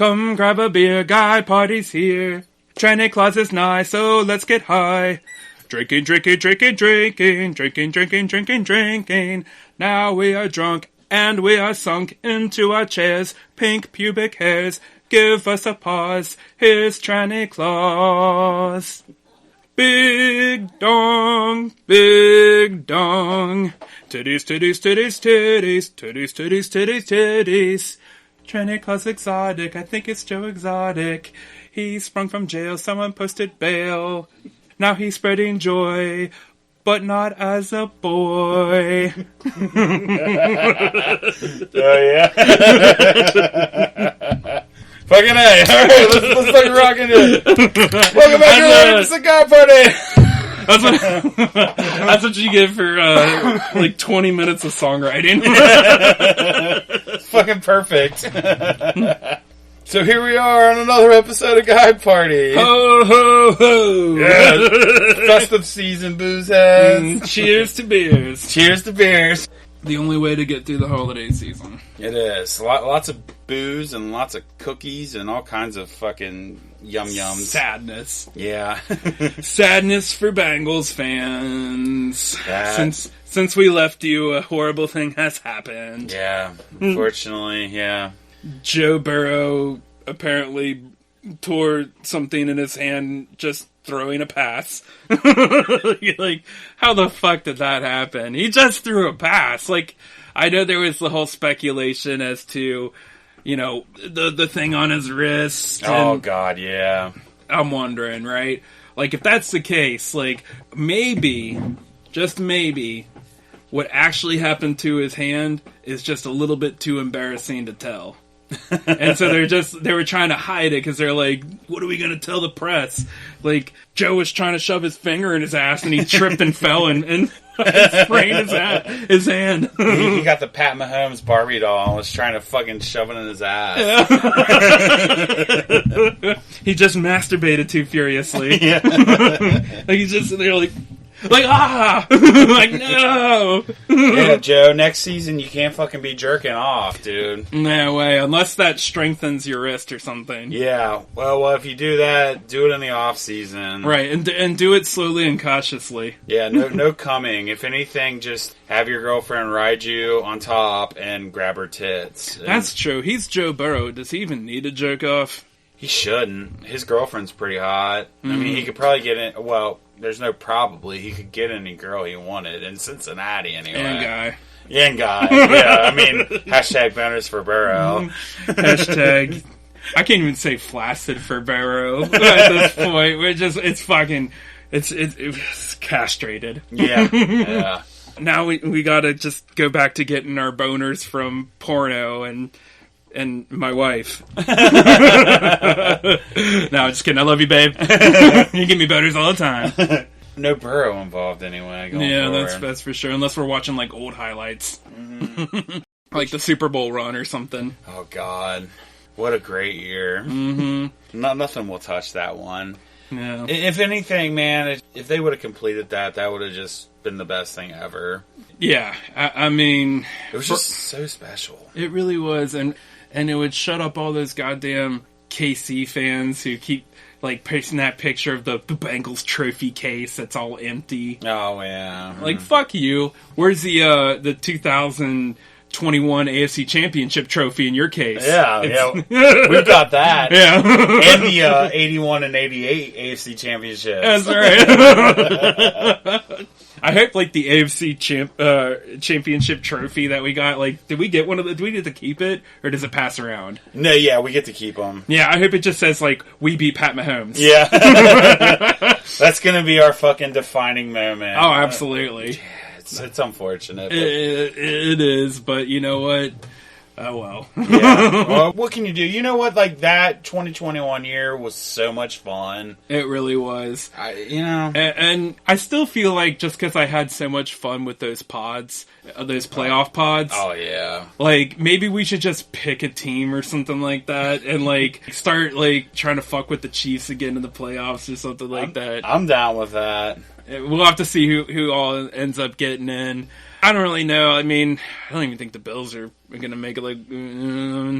Come grab a beer, guy party's here. Tranny Claus is nigh, so let's get high. Drinking, drinking, drinking, drinking, drinking, drinking, drinking, drinking. Now we are drunk, and we are sunk into our chairs. Pink pubic hairs, give us a pause. Here's Tranny Claus. Big dong, big dong. Titties, titties, titties, titties, titties, titties, titties, titties. Tranny Claus exotic, I think it's Joe Exotic. He sprung from jail, someone posted bail. Now he's spreading joy, but not as a boy. Oh, yeah? Fucking A. Alright, let's start rocking it. Welcome back to the Cigar Party. That's what you get for, 20 minutes of songwriting. Fucking perfect. So here we are on another episode of Guide Party. Ho, ho, ho. Yeah. Festive season, booze heads. Cheers to beers. Cheers to beers. The only way to get through the holiday season. It is. Lots of booze and lots of cookies and all kinds of fucking yum-yums. Sadness. Yeah. Sadness for Bengals fans. Since we left you, a horrible thing has happened. Yeah. Unfortunately, yeah. Joe Burrow apparently tore something in his hand just throwing a pass. Like, how the fuck did that happen? He just threw a pass. Like, I know there was the whole speculation as to, the thing on his wrist. Oh, God, yeah. I'm wondering, right? Like, if that's the case, like, maybe, just maybe, what actually happened to his hand is just a little bit too embarrassing to tell. And so they were trying to hide it because they're like, what are we going to tell the press? Like, Joe was trying to shove his finger in his ass and he tripped and fell and sprained his hand. He got the Pat Mahomes Barbie doll and was trying to fucking shove it in his ass. Yeah. He just masturbated too furiously. Yeah. They're like, like, no! Yeah, Joe, next season you can't fucking be jerking off, dude. No way, unless that strengthens your wrist or something. Yeah, well, if you do that, do it in the off season. Right, and do it slowly and cautiously. Yeah, no coming. If anything, just have your girlfriend ride you on top and grab her tits. That's true. He's Joe Burrow. Does he even need to jerk off? He shouldn't. His girlfriend's pretty hot. Mm-hmm. I mean, he could probably get in... Well, there's no probably. He could get any girl he wanted in Cincinnati anyway. And guy. Yeah, I mean, hashtag bonus for Burrow. Hashtag... I can't even say flaccid for Burrow at this point. It's castrated. Yeah. Now we gotta just go back to getting our boners from porno and my wife. No, I'm just kidding. I love you, babe. You give me boners all the time. No Burrow involved anyway. Yeah, that's for sure. Unless we're watching like old highlights. Mm-hmm. Like the Super Bowl run or something. Oh, God. What a great year. Mm-hmm. Nothing will touch that one. Yeah. If anything, man, if they would have completed that would have just been the best thing ever. Yeah. I mean... It was just so special. It really was. And it would shut up all those goddamn KC fans who keep, like, posting that picture of the Bengals trophy case that's all empty. Oh, yeah. Like, fuck you. Where's the 2021 AFC Championship trophy in your case? Yeah. We've got that. Yeah. And the 81 and 88 AFC Championships. That's right. I hope, like, the AFC championship trophy that we got, like, did we get one of the... Do we get to keep it, or does it pass around? No, yeah, we get to keep them. Yeah, I hope it just says, like, we beat Pat Mahomes. Yeah. That's gonna be our fucking defining moment. Oh, absolutely. It's unfortunate. But... It is, but you know what? Oh, well. Yeah. Well, what can you do? You know what? Like, that 2021 year was so much fun. It really was. And I still feel like just because I had so much fun with those pods, those playoff pods. Oh, yeah. Like, maybe we should just pick a team or something like that and, like, start, like, trying to fuck with the Chiefs again in the playoffs or something like that. I'm down with that. We'll have to see who all ends up getting in. I don't really know. I mean, I don't even think the Bills are going to make it.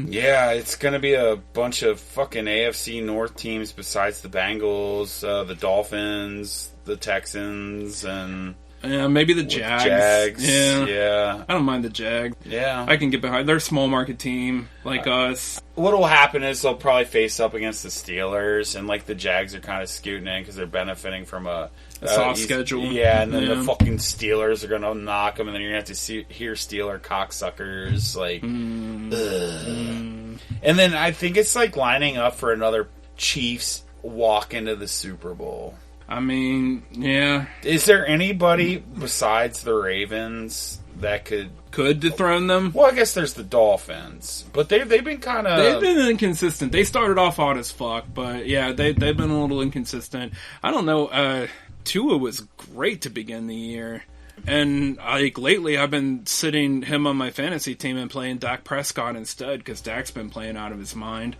Yeah, it's going to be a bunch of fucking AFC North teams besides the Bengals, the Dolphins, the Texans, and... Yeah, maybe the Jags. Yeah. I don't mind the Jags. Yeah. I can get behind. They're a small market team like us. What will happen is they'll probably face up against the Steelers, and like the Jags are kind of scooting in because they're benefiting from a soft schedule. Yeah, and then the fucking Steelers are going to knock them, and then you're going to have to hear Steeler cocksuckers. Like, And then I think it's like lining up for another Chiefs walk into the Super Bowl. I mean, yeah. Is there anybody besides the Ravens that could dethrone them? Well, I guess there's the Dolphins, but they've been kind of... They've been inconsistent. They started off hot as fuck, but yeah, they've been a little inconsistent. I don't know. Tua was great to begin the year. And like lately, I've been sitting him on my fantasy team and playing Dak Prescott instead because Dak's been playing out of his mind.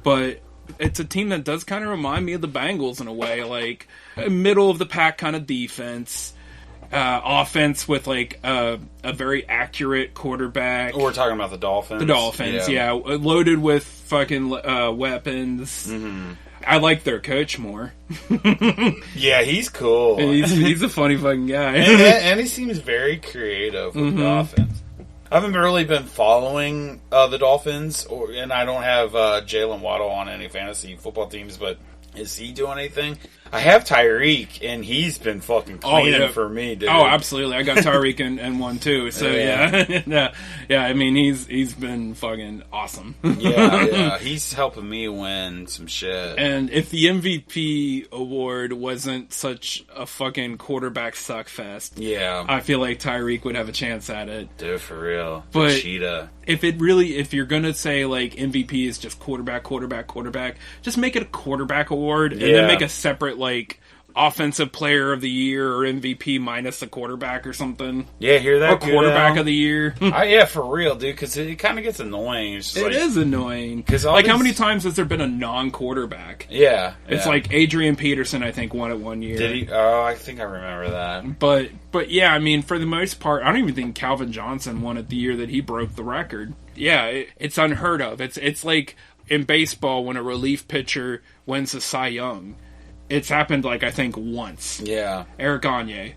But it's a team that does kind of remind me of the Bengals in a way, like a middle of the pack kind of defense, offense with like a very accurate quarterback. We're talking about the Dolphins. The Dolphins, yeah, loaded with fucking weapons. Mm-hmm. I like their coach more. Yeah, he's cool. He's a funny fucking guy, and he seems very creative with the offense. I haven't really been following the Dolphins, and I don't have Jalen Waddle on any fantasy football teams, but is he doing anything? I have Tyreek, and he's been fucking cleaning for me, dude. Oh, absolutely. I got Tyreek and one, too. So, yeah. Yeah, I mean, he's been fucking awesome. Yeah. He's helping me win some shit. And if the MVP award wasn't such a fucking quarterback suckfest, I feel like Tyreek would have a chance at it. Dude, for real. But cheetah. If you're going to say, like, MVP is just quarterback, just make it a quarterback award, and then make a separate, like, offensive player of the year or MVP minus the quarterback or something. Yeah, hear that? Or quarterback of the year. Yeah, for real, dude, because it kind of gets annoying. It is annoying. Like, how many times has there been a non-quarterback? Yeah. It's like Adrian Peterson, I think, won it one year. Did he? Oh, I think I remember that. But yeah, I mean, for the most part, I don't even think Calvin Johnson won it the year that he broke the record. Yeah, it's unheard of. It's like in baseball when a relief pitcher wins the Cy Young. It's happened, like, I think once. Yeah. Eric Gagne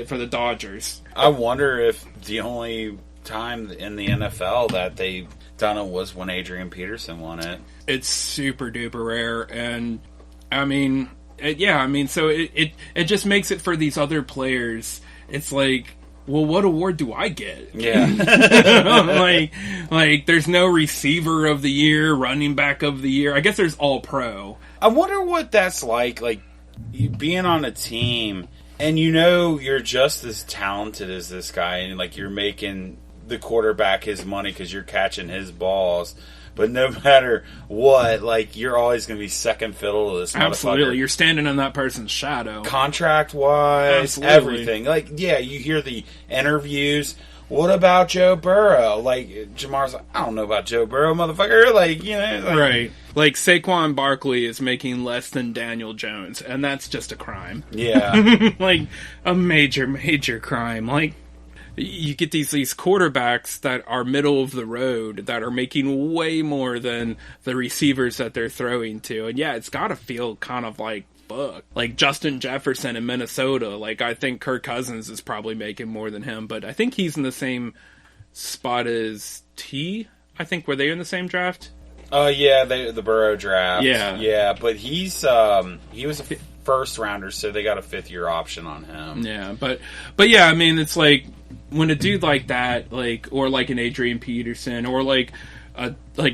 for the Dodgers. I wonder if the only time in the NFL that they done it was when Adrian Peterson won it. It's super duper rare, and I mean, so it just makes it for these other players. It's like, well, what award do I get? Yeah. like there's no receiver of the year, running back of the year. I guess there's all pro. I wonder what that's like you being on a team and you're just as talented as this guy, and like you're making the quarterback his money because you're catching his balls. But no matter what, like, you're always going to be second fiddle to this Absolutely. motherfucker. You're standing in that person's shadow. Contract-wise, everything. Like, yeah, you hear the interviews. What about Joe Burrow? Like, Jamar's like, I don't know about Joe Burrow, motherfucker. Like, you know. Like, right. Like, Saquon Barkley is making less than Daniel Jones, and that's just a crime. Yeah. Like, a major, major crime. Like, you get these quarterbacks that are middle of the road that are making way more than the receivers that they're throwing to. And yeah, it's got to feel kind of like, fuck. Like Justin Jefferson in Minnesota. Like, I think Kirk Cousins is probably making more than him, but I think he's in the same spot as T. I think, were they in the same draft? Yeah, the Burrow draft. Yeah. Yeah, but he was a first rounder, so they got a 5th-year option on him. Yeah, but yeah, I mean, it's like, when a dude like that, like, or like an Adrian Peterson, or like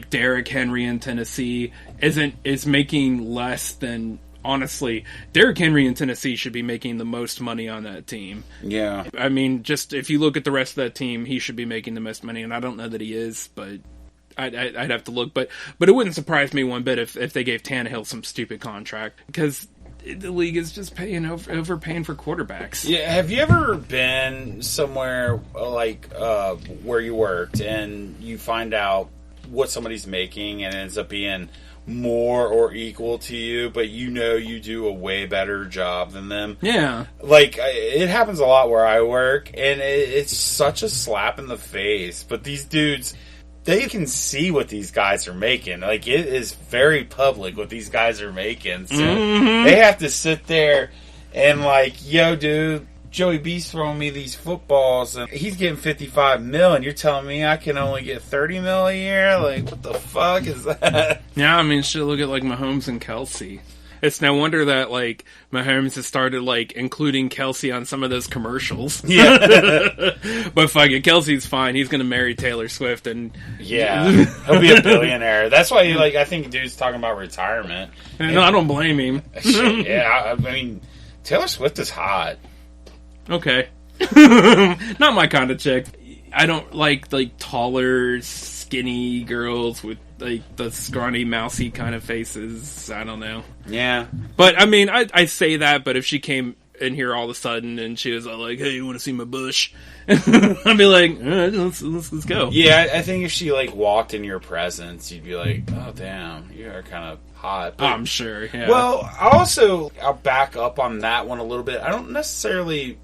Derrick Henry in Tennessee is making less than, honestly, Derrick Henry in Tennessee should be making the most money on that team. Yeah. I mean, just if you look at the rest of that team, he should be making the most money, and I don't know that he is, but I'd have to look. But it wouldn't surprise me one bit if they gave Tannehill some stupid contract, because the league is just overpaying for quarterbacks. Yeah, have you ever been somewhere like where you worked and you find out what somebody's making and it ends up being more or equal to you, but you know you do a way better job than them. Yeah. Like, it happens a lot where I work, and it's such a slap in the face. But these dudes, they can see what these guys are making. Like, it is very public what these guys are making. So they have to sit there and like, yo, dude, Joey B's throwing me these footballs, and he's getting $55 million, and you're telling me I can only get $30 million a year? Like, what the fuck is that? Yeah, I mean, shit, look at, like, Mahomes and Kelsey. It's no wonder that, like, Mahomes has started, like, including Kelsey on some of those commercials. Yeah. But fuck it, Kelsey's fine. He's gonna marry Taylor Swift, and... Yeah. He'll be a billionaire. That's why, like, I think dude's talking about retirement. No, I don't blame him. Shit, yeah, I mean, Taylor Swift is hot. Okay. Not my kind of chick. I don't like taller, skinny girls with like the scrawny, mousy kind of faces. I don't know. Yeah. But I mean, I say that, but if she came in here all of a sudden and she was like, "Hey, you want to see my bush?" I'd be like, let's go. Yeah, I think if she like walked in your presence, you'd be like, "Oh damn, you are kind of hot." But, I'm sure. Yeah. Well, I'll back up on that one a little bit. I don't necessarily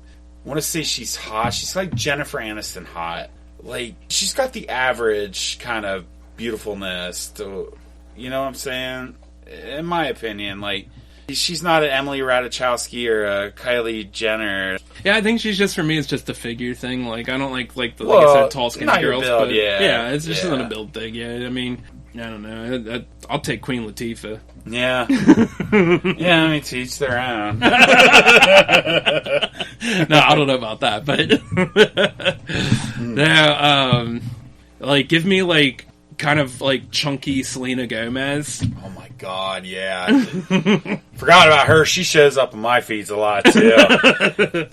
want to say she's hot. She's like Jennifer Aniston hot. Like, she's got the average kind of beautifulness to, you know what I'm saying? In my opinion, like, she's not an Emily Ratajkowski or a Kylie Jenner. Yeah, I think she's just, for me, it's just a figure thing. Like, I don't like I said, tall, skinny girls. Build, but yeah, it's just not a build thing. Yeah, I mean, I don't know. I'll take Queen Latifah. Yeah. Yeah, I mean, to each their own. No, I don't know about that, but no, like, give me like kind of like chunky Selena Gomez. Oh my god, yeah. Forgot about her. She shows up in my feeds a lot too.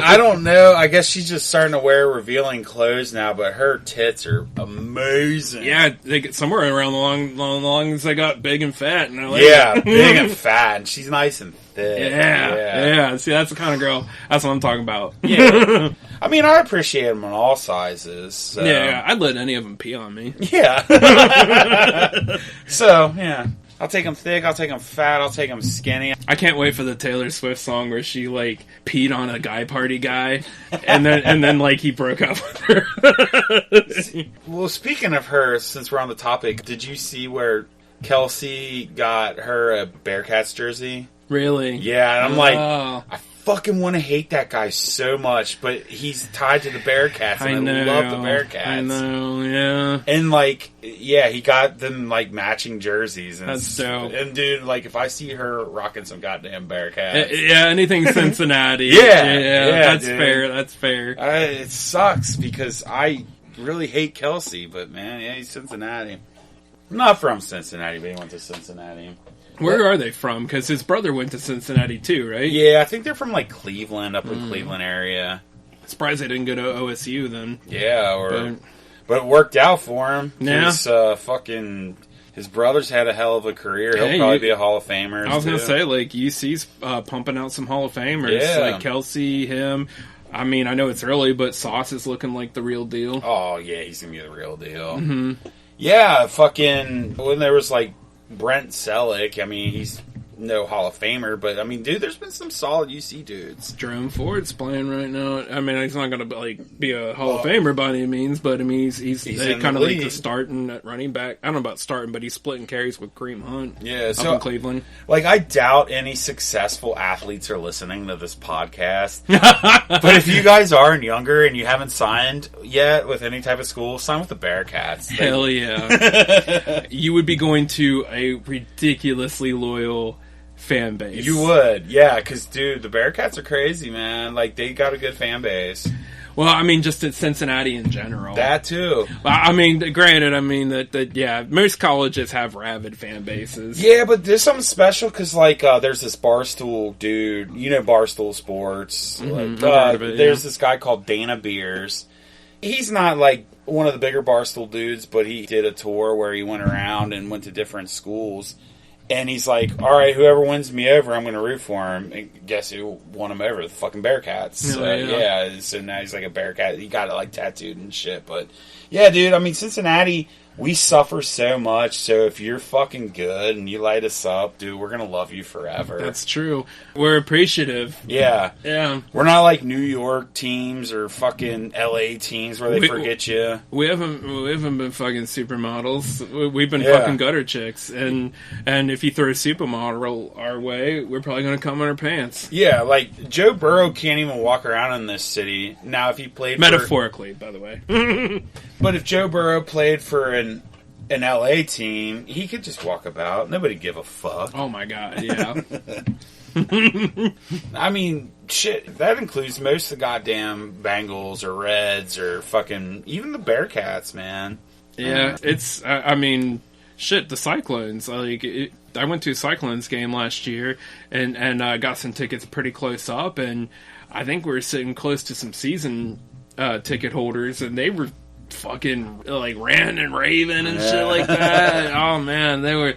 I don't know. I guess she's just starting to wear revealing clothes now, but her tits are amazing. Yeah, they get somewhere around the long as they got big and fat. And like, yeah, big and fat, and she's nice and thick. Yeah. See, that's the kind of girl. That's what I'm talking about. Yeah. I mean, I appreciate them on all sizes. So. Yeah, I'd let any of them pee on me. Yeah. So, yeah. I'll take them thick, I'll take them fat, I'll take them skinny. I can't wait for the Taylor Swift song where she, like, peed on a guy party guy, and then like, he broke up with her. Well, speaking of her, since we're on the topic, did you see where Kelsey got her a Bearcats jersey? Really? Yeah, and I'm like, I fucking want to hate that guy so much, but he's tied to the Bearcats, and I love the Bearcats. I know, yeah. And, like, yeah, he got them, like, matching jerseys. And that's dope. And, dude, like, if I see her rocking some goddamn Bearcats. Yeah, anything Cincinnati. Yeah, that's fair, that's fair. It sucks, because I really hate Kelsey, but, man, yeah, he's Cincinnati. I'm not from Cincinnati, but he went to Cincinnati. Where are they from? Because his brother went to Cincinnati too, right? Yeah, I think they're from like Cleveland, up in Cleveland area. Surprised they didn't go to OSU then. Yeah, but it worked out for him. Yeah. His brother's had a hell of a career. He'll probably be a Hall of Famer. I was going to say, like, UC's pumping out some Hall of Famers. Yeah. Like Kelsey, him. I mean, I know it's early, but Sauce is looking like the real deal. Oh, yeah, he's going to be the real deal. Mm-hmm. Yeah, when there was, like, Brent Selleck, I mean, he's no Hall of Famer, but, I mean, dude, there's been some solid UC dudes. Jerome Ford's playing right now. I mean, he's not going to, like, be a Hall of Famer by any means, but, I mean, he's kind of like the starting at running back. I don't know about starting, but he's splitting carries with Kareem Hunt up in Cleveland. Like, I doubt any successful athletes are listening to this podcast. But if you guys are and younger and you haven't signed yet with any type of school, sign with the Bearcats. Hell yeah. You would be going to a ridiculously loyal fan base. You would, yeah, because, dude, the Bearcats are crazy, man. Like, they got a good fan base. Well, I mean, just at Cincinnati in general. That, too. I mean, granted, I mean, that yeah, most colleges have rabid fan bases. Yeah, but there's something special, because, like, there's this Barstool dude, you know Barstool Sports. Mm-hmm. Like, there's this guy called Dana Beers. He's not, like, one of the bigger Barstool dudes, but he did a tour where he went around and went to different schools. And he's like, all right, whoever wins me over, I'm going to root for him. And guess who won him over? The fucking Bearcats. So now he's like a Bearcat. He got it, like, tattooed and shit. But, yeah, dude, I mean, Cincinnati, we suffer so much, so if you're fucking good and you light us up, dude, we're gonna love you forever. That's true. We're appreciative. Yeah. Yeah. We're not like New York teams or fucking LA teams where they forget you. We haven't been fucking supermodels. We've been fucking gutter chicks. And if you throw a supermodel our way, we're probably gonna come in our pants. Yeah, like Joe Burrow can't even walk around in this city. Now if he played metaphorically, by the way. But if Joe Burrow played for an LA team, he could just walk about. Nobody give a fuck. Oh my god, yeah. I mean, shit, that includes most of the goddamn Bengals or Reds or fucking, even the Bearcats, man. Yeah, it's, I mean, shit, the Cyclones, I went to a Cyclones game last year and got some tickets pretty close up, and I think we were sitting close to some season ticket holders, and they were fucking like ranting and raving and shit like that. Oh man, they were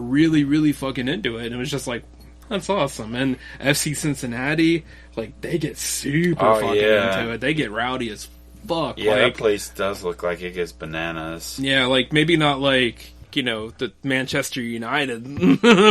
really, really fucking into it. And it was just like, that's awesome. And FC Cincinnati, like, they get super fucking into it. They get rowdy as fuck. Yeah, that place does look like it gets bananas. Yeah, like maybe not like, you know, the Manchester United,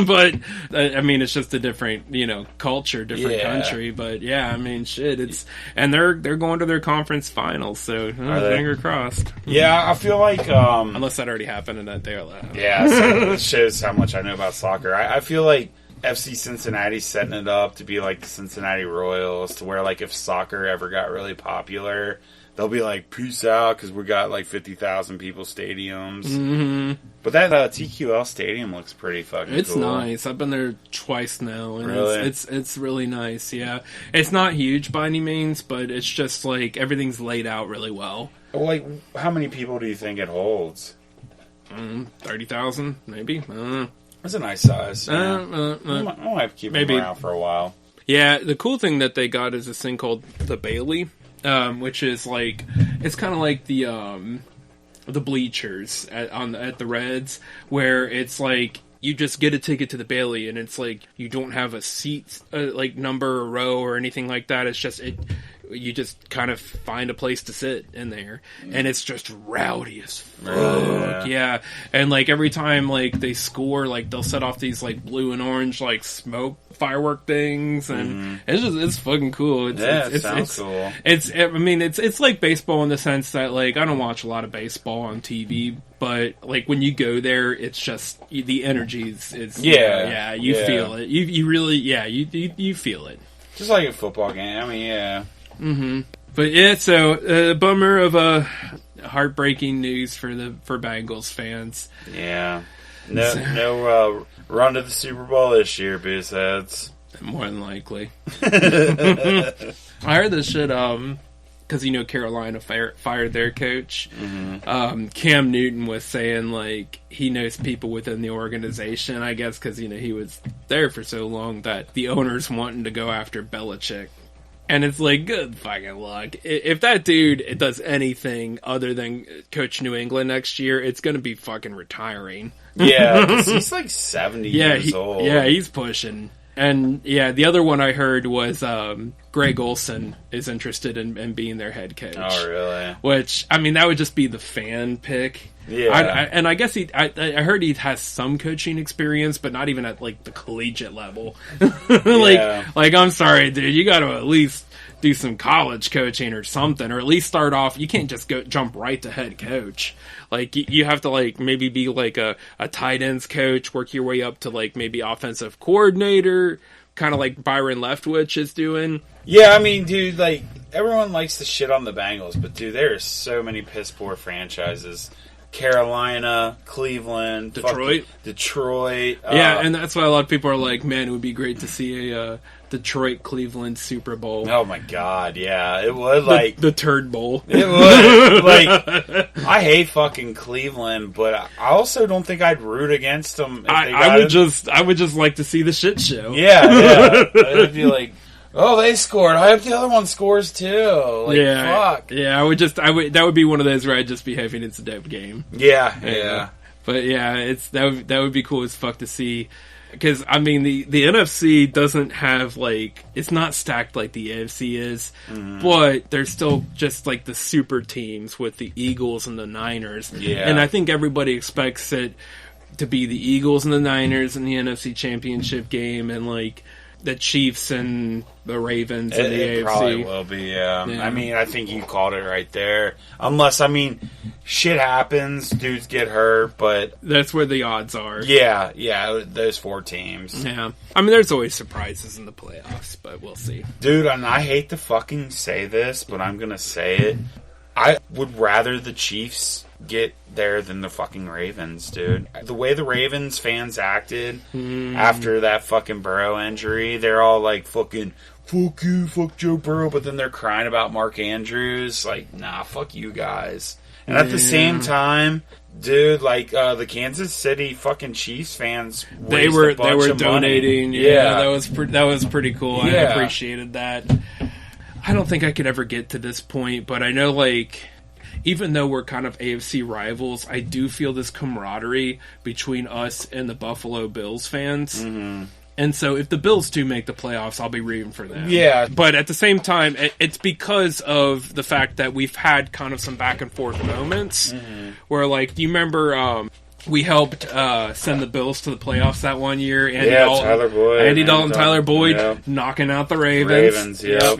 but I mean, it's just a different, you know, culture, different country. But yeah, I mean, shit, it's, and they're going to their conference finals, so finger crossed. Yeah, I feel like unless that already happened and that they're like, yeah, so it shows how much I know about soccer. I feel like FC Cincinnati's setting it up to be like the Cincinnati Royals, to where like if soccer ever got really popular, they'll be like, peace out, because we got like 50,000 people stadiums. Mm-hmm. But that TQL stadium looks pretty fucking cool. It's nice. I've been there twice now, and really? It's really nice, yeah. It's not huge by any means, but it's just like everything's laid out really well. Like, how many people do you think it holds? 30,000, maybe. I don't know. That's a nice size. Yeah. I might have to keep them around for a while. Yeah, the cool thing that they got is this thing called the Bailey. Which is like, it's kind of like the bleachers at the Reds, where it's like you just get a ticket to the Bailey, and it's like you don't have a seat like number or row or anything like that. It's just you just kind of find a place to sit in there, and it's just rowdy as fuck. Yeah. And like every time like they score, like they'll set off these like blue and orange like smoke firework things, and it's fucking cool. It sounds cool. It's like baseball in the sense that like I don't watch a lot of baseball on TV, but like when you go there, it's just the energy is you feel it. You really you feel it. Just like a football game. I mean, yeah. Mm-hmm. But yeah, so bummer of heartbreaking news for Bengals fans. Yeah. No run to the Super Bowl this year, Bizheads. More than likely. I heard this shit, because, you know, Carolina fired their coach. Mm-hmm. Cam Newton was saying, like, he knows people within the organization, I guess, because, you know, he was there for so long, that the owner's wanting to go after Belichick. And it's like, good fucking luck. If that dude does anything other than coach New England next year, it's going to be fucking retiring. Yeah, because he's like 70 years old. Yeah, he's pushing. And yeah, the other one I heard was Greg Olson is interested in being their head coach. Oh, really? Which, I mean, that would just be the fan pick. Yeah. And I guess I heard he has some coaching experience, but not even at like the collegiate level. Like I'm sorry, dude, you got to at least do some college coaching or something, or at least start off. You can't just jump right to head coach. Like you have to like maybe be like a tight ends coach, work your way up to like maybe offensive coordinator, kind of like Byron Leftwich is doing. Yeah, I mean, dude, like everyone likes to shit on the Bengals, but dude, there are so many piss poor franchises. Carolina, Cleveland, Detroit. Yeah, and that's why a lot of people are like, man, it would be great to see a Detroit-Cleveland Super Bowl. Oh my god, yeah. It would, like... The Turd Bowl. It would. Like, I hate fucking Cleveland, but I also don't think I'd root against them. I would just like to see the shit show. Yeah. I'd be like... Oh, they scored. I hope the other one scores too. Like, fuck. Yeah, that would be one of those where I'd just be hoping it's a dope game. Yeah. But yeah, that would be cool as fuck to see. Because, I mean, the NFC doesn't have, like... It's not stacked like the AFC is. But there's still just, like, the super teams with the Eagles and the Niners. Yeah. And I think everybody expects it to be the Eagles and the Niners in the NFC Championship game. And, like, the Chiefs and the Ravens and the AFC. It probably will be, yeah. I mean, I think you called it right there. Unless, I mean, shit happens, dudes get hurt, but... That's where the odds are. Yeah, those 4 teams. Yeah. I mean, there's always surprises in the playoffs, but we'll see. Dude, and I hate to fucking say this, but I'm gonna say it. I would rather the Chiefs get there than the fucking Ravens, dude. The way the Ravens fans acted after that fucking Burrow injury, they're all like fucking, fuck you, fuck Joe Burrow, but then they're crying about Mark Andrews. Like, nah, fuck you guys. And at the same time, dude, like, the Kansas City fucking Chiefs fans, they were donating. Yeah, that was pretty cool. Yeah. I appreciated that. I don't think I could ever get to this point, but I know, like, even though we're kind of AFC rivals, I do feel this camaraderie between us and the Buffalo Bills fans. And so if the Bills do make the playoffs, I'll be rooting for them. Yeah. But at the same time, it's because of the fact that we've had kind of some back and forth moments where, like, do you remember we helped send the Bills to the playoffs that one year? Andy Dalton, Tyler Boyd, knocking out the Ravens. Yep.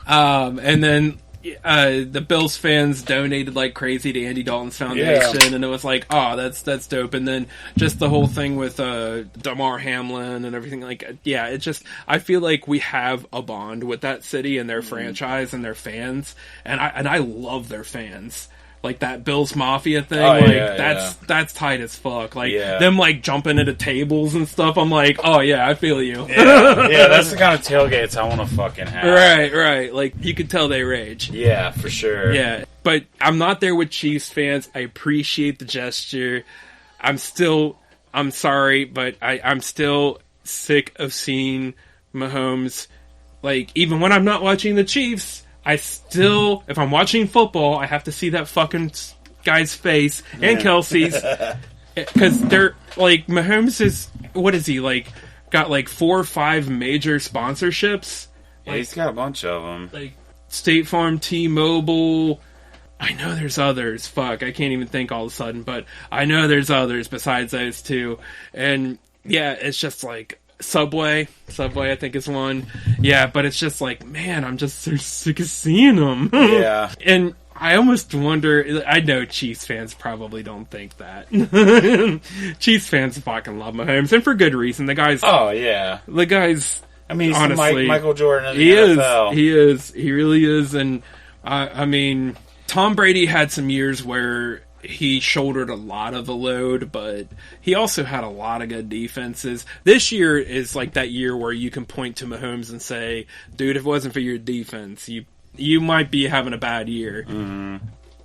And then the Bills fans donated like crazy to Andy Dalton's foundation, and it was like, oh, that's dope. And then just the whole thing with Damar Hamlin and everything, like, yeah, it's just, I feel like we have a bond with that city and their franchise and their fans, and I love their fans. Like that Bills Mafia thing, that's tight as fuck. Like them like jumping into tables and stuff. I'm like, oh yeah, I feel you. Yeah, that's the kind of tailgates I want to fucking have. Right. Like you could tell they rage. Yeah, for sure. Yeah, but I'm not there with Chiefs fans. I appreciate the gesture. I'm sorry, but I'm still sick of seeing Mahomes. Like even when I'm not watching the Chiefs, I still, if I'm watching football, I have to see that fucking guy's face and Kelsey's. Because they're, like, Mahomes is, what is he, like, got like 4 or 5 major sponsorships? Yeah, he's got a bunch of them. Like, State Farm, T-Mobile. I know there's others. Fuck, I can't even think all of a sudden, but I know there's others besides those 2. And, yeah, it's just like... Subway, I think is one. Yeah, but it's just like, man, I'm just so sick of seeing them. Yeah. And I almost wonder, I know Chiefs fans probably don't think that. Chiefs fans fucking love Mahomes, and for good reason. The guy's... Oh, yeah. The guy's... I mean, he's honestly, Michael Jordan of the NFL. He is. He really is. And, I mean, Tom Brady had some years where... he shouldered a lot of the load, but he also had a lot of good defenses. This year is like that year where you can point to Mahomes and say, dude, if it wasn't for your defense, you might be having a bad year.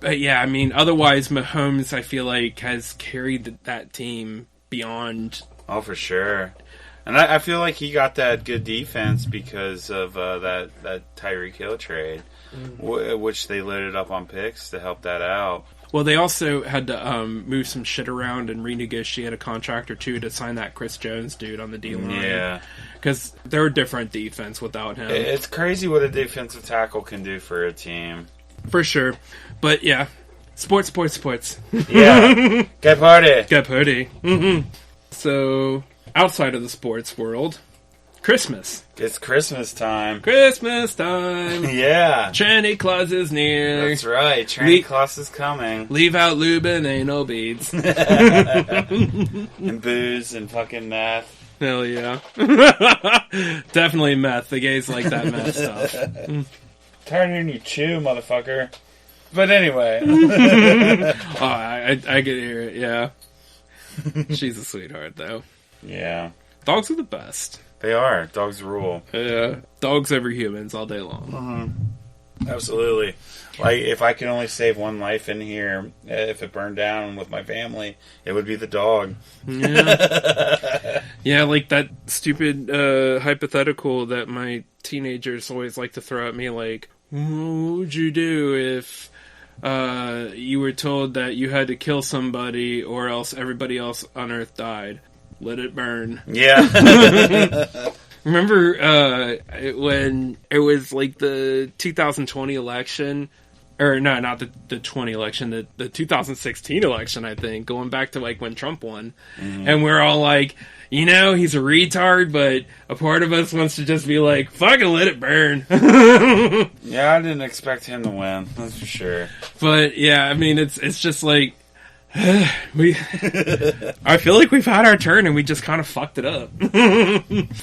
But yeah, I mean, otherwise Mahomes, I feel like, has carried that team beyond. Oh, for sure. And I feel like he got that good defense because of that Tyreek Hill trade, which they loaded up on picks to help that out. Well, they also had to move some shit around and renegotiate a contract or 2 to sign that Chris Jones dude on the D-line. Yeah. Because they're a different defense without him. It's crazy what a defensive tackle can do for a team. For sure. But, yeah. Sports. Yeah. Get party. Mm-hmm. So, outside of the sports world... Christmas. It's Christmas time. Yeah. Santa Claus is near. That's right. Santa Claus is coming. Leave out lube and anal beads. And booze and fucking meth. Hell yeah. Definitely meth. The gays like that meth stuff. Tired of hearing you chew, motherfucker. But anyway. Oh, I can hear it, yeah. She's a sweetheart, though. Yeah. Dogs are the best. They are. Dogs rule. Yeah. Dogs over humans all day long. Absolutely. Like, if I could only save one life in here, if it burned down with my family, it would be the dog. Yeah. Yeah, like that stupid hypothetical that my teenagers always like to throw at me, like, what would you do if you were told that you had to kill somebody or else everybody else on Earth died. Let it burn. Yeah. Remember when it was like the 2020 election? Or no, not the 20 election, the 2016 election, I think, going back to like when Trump won. Mm-hmm. And we're all like, you know, he's a retard, but a part of us wants to just be like, fucking let it burn. Yeah, I didn't expect him to win, that's for sure. But yeah, I mean, it's just like, I feel like we've had our turn and we just kind of fucked it up.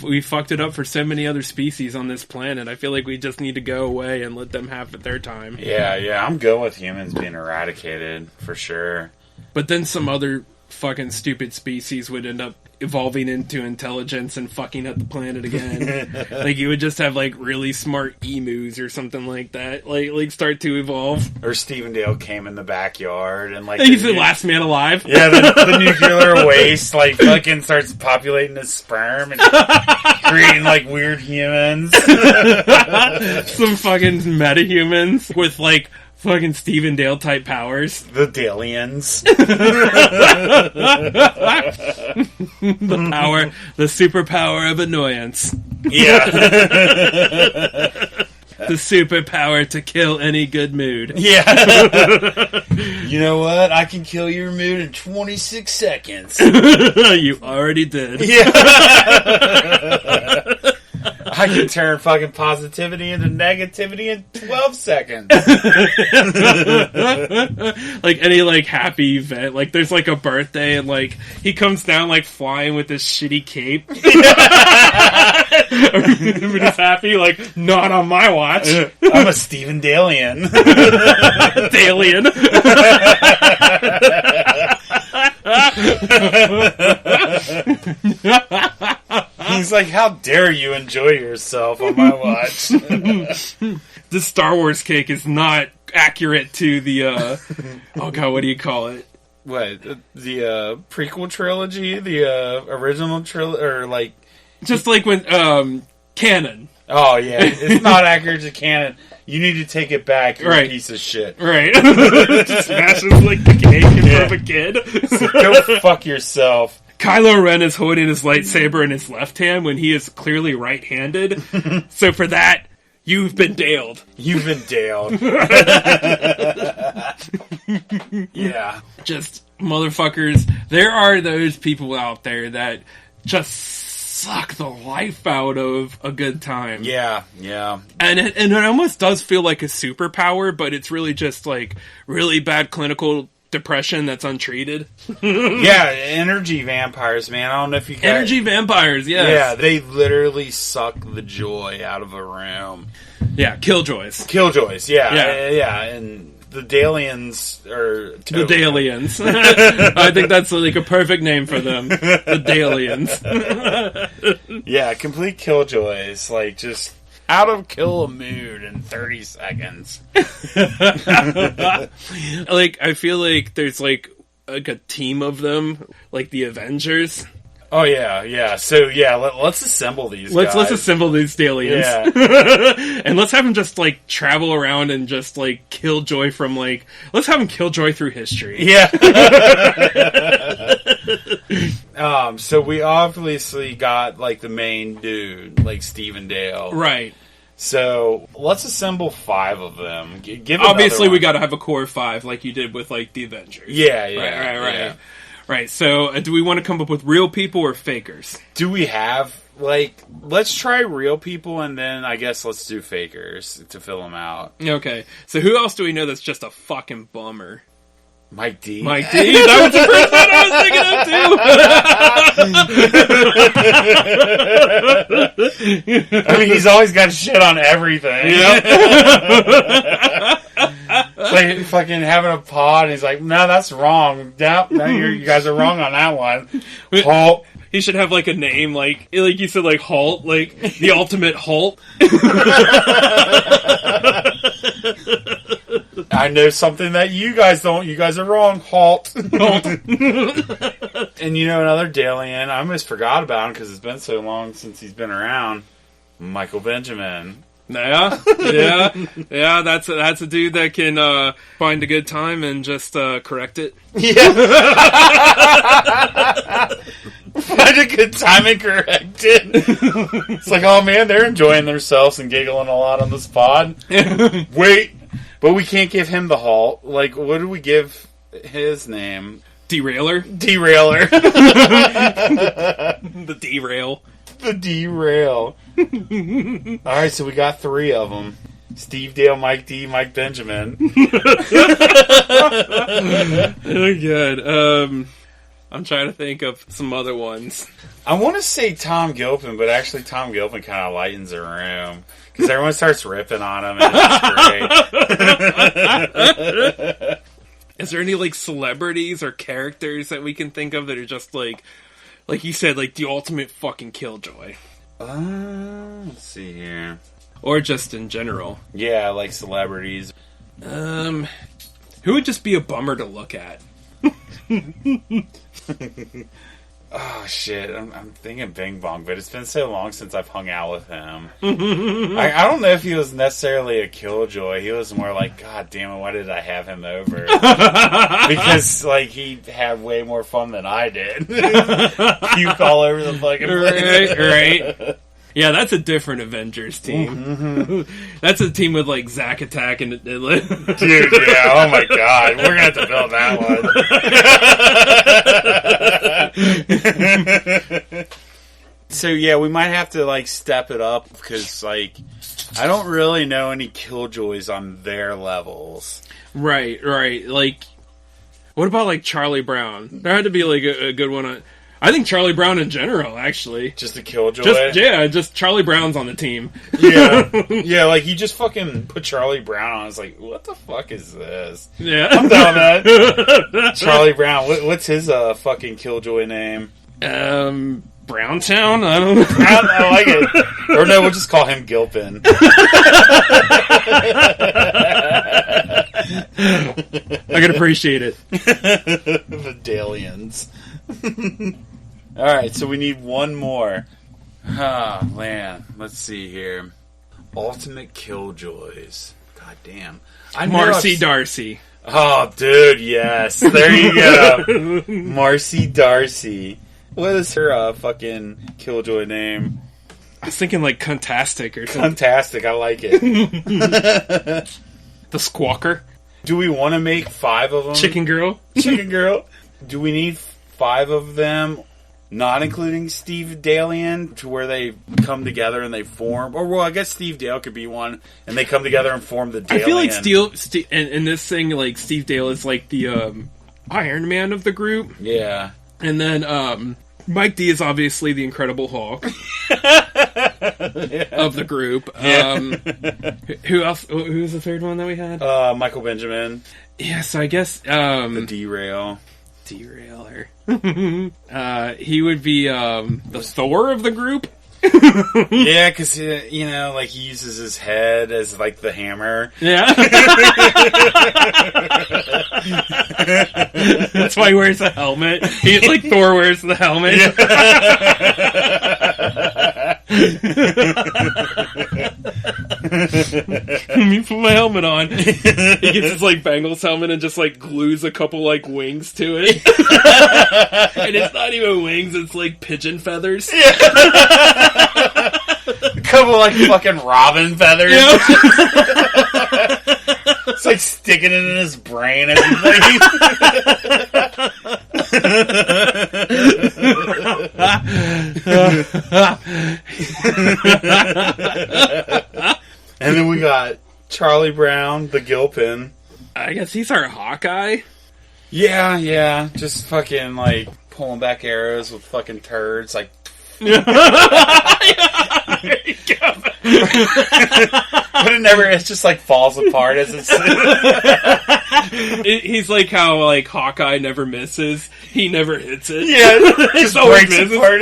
We fucked it up for so many other species on this planet. I feel like we just need to go away and let them have their time. Yeah, I'm good with humans being eradicated, for sure. But then some other fucking stupid species would end up evolving into intelligence and fucking up the planet again. Like, you would just have, like, really smart emus or something like that. Like start to evolve. Or Stephen Dale came in the backyard and, like... He's the last man alive. Yeah, the nuclear waste, like, fucking starts populating his sperm and creating, like, weird humans. Some fucking metahumans with, like, fucking Stephen Dale type powers. The Daliens. The superpower of annoyance. Yeah. The superpower to kill any good mood. Yeah. You know what? I can kill your mood in 26 seconds. You already did. Yeah. I can turn fucking positivity into negativity in 12 seconds. Like any like happy event, like there's like a birthday and like he comes down like flying with this shitty cape. Everybody's happy, like not on my watch. I'm a Stephen Dalian. Dalian. He's like, how dare you enjoy yourself on my watch? The Star Wars cake is not accurate to the, oh god, what do you call it? What, the prequel trilogy? The original trilogy? Or like... Just like when, canon. Oh, yeah. It's not accurate to canon. You need to take it back, you're right. A piece of shit. Right. Just smashes like the cake in front of a kid. So go fuck yourself. Kylo Ren is holding his lightsaber in his left hand when he is clearly right-handed. So for that, you've been daled. You've been daled. Yeah. Just motherfuckers. There are those people out there that just suck the life out of a good time. Yeah. And it almost does feel like a superpower, but it's really just like really bad clinical depression that's untreated. Yeah, energy vampires, man. I don't know if you guys... Energy vampires, yes. Yeah, they literally suck the joy out of a room. Yeah, killjoys. Killjoys, yeah. And the Daliens are... The Daliens. I think that's like a perfect name for them. The Daliens. Yeah, complete killjoys. Like, just... out of kill a mood in 30 seconds. Like, I feel like there's like a team of them, like the Avengers. Oh, yeah. So, yeah, let's assemble these guys. Let's assemble these Daliens. Yeah. And let's have them just, like, travel around and just, like, kill Joy from, like... Let's have them kill Joy through history. Yeah. So we obviously got, like, the main dude, like Stephen Dale. Right. So, let's assemble 5 of them. Obviously, we gotta have a core of 5, like you did with, like, the Avengers. Yeah. Right. Yeah. Right, so do we want to come up with real people or fakers? Do we have, like, let's try real people and then I guess let's do fakers to fill them out. Okay, so who else do we know that's just a fucking bummer? Mike D. Mike D. That was the first one I was thinking of too. I mean, he's always got shit on everything. Yep. Like fucking having a pod, and he's like, "No, that's wrong. No, you guys are wrong on that one." Hault. He should have like a name, like you said, like Hault, like the ultimate Hault. I know something that you guys don't. You guys are wrong. Hault. And you know another Dalien, I almost forgot about him because it's been so long since he's been around. Michael Benjamin. Yeah. That's a dude that can find a good time and just correct it. Yeah. Find a good time and correct it. It's like, oh man, they're enjoying themselves and giggling a lot on this pod. Wait, but we can't give him the Hault. Like, what do we give his name? Derailer. The derail. The derail. Alright, so we got 3 of them. Steve Dale, Mike D, Mike Benjamin. Oh, good. I'm trying to think of some other ones. I want to say Tom Gilpin, but actually Tom Gilpin kind of lightens the room. Because everyone starts ripping on him, and it's great. Is there any, like, celebrities or characters that we can think of that are just, like you said, like, the ultimate fucking killjoy? Let's see here. Or just in general. Yeah, like celebrities. Who would just be a bummer to look at? Oh shit, I'm thinking Bing Bong, but it's been so long since I've hung out with him. I don't know if he was necessarily a killjoy. He was more like, God damn it, why did I have him over? Because like he had way more fun than I did. Puke all over the fucking place. Right. Yeah, that's a different Avengers team. Mm-hmm. That's a team with like Zack Attack and dude. Yeah, oh my god, we're gonna have to build that one. So yeah, we might have to like step it up because like I don't really know any killjoys on their levels. Right. Like, what about like Charlie Brown? There had to be like a good one. I think Charlie Brown in general, actually. Just a killjoy? Just Charlie Brown's on the team. Yeah, like you just fucking put Charlie Brown on. I was like, what the fuck is this? Yeah. I'm down with that. Charlie Brown, what's his fucking killjoy name? Browntown? I don't know. I like it. Or no, we'll just call him Gilpin. I can appreciate it. The Daliens. Alright, so we need one more. Ah, man. Let's see here. Ultimate Killjoys. God damn. Marcy Darcy. Oh, dude, yes. There you go. Marcy Darcy. What is her fucking killjoy name? I was thinking like Cuntastic or something. Cuntastic, I like it. The Squawker. Do we want to make 5 of them? Chicken Girl. Do we need 5 of them, not including Steve Dalien, to where they come together and they form? Or, well, I guess Steve Dale could be one, and they come together and form the Dalien. I feel like Steve in this thing, like, Steve Dale is like the Iron Man of the group. Yeah. And then Mike D is obviously the Incredible Hulk of the group. Yeah. Who else? Who was the third one that we had? Michael Benjamin. Yeah, so I guess... the Derailer. He would be the Thor of the group. Yeah, because, you know, like, he uses his head as, like, the hammer. Yeah. That's why he wears a helmet. Like, Thor wears the helmet. Yeah. Let me put my helmet on. He gets his, like, Bengals helmet and just, like, glues a couple, like, wings to it. And it's not even wings, it's, like, pigeon feathers. Yeah. A couple, like, fucking robin feathers. Yeah. It's like sticking it in his brain as he's like... And then we got Charlie Brown, the Gilpin. I guess he's our Hawkeye. Yeah. Just fucking, like, pulling back arrows with fucking turds, like... There you go. But it just like falls apart as it's... He's like how like Hawkeye never misses. He never hits it. Yeah, just breaks apart.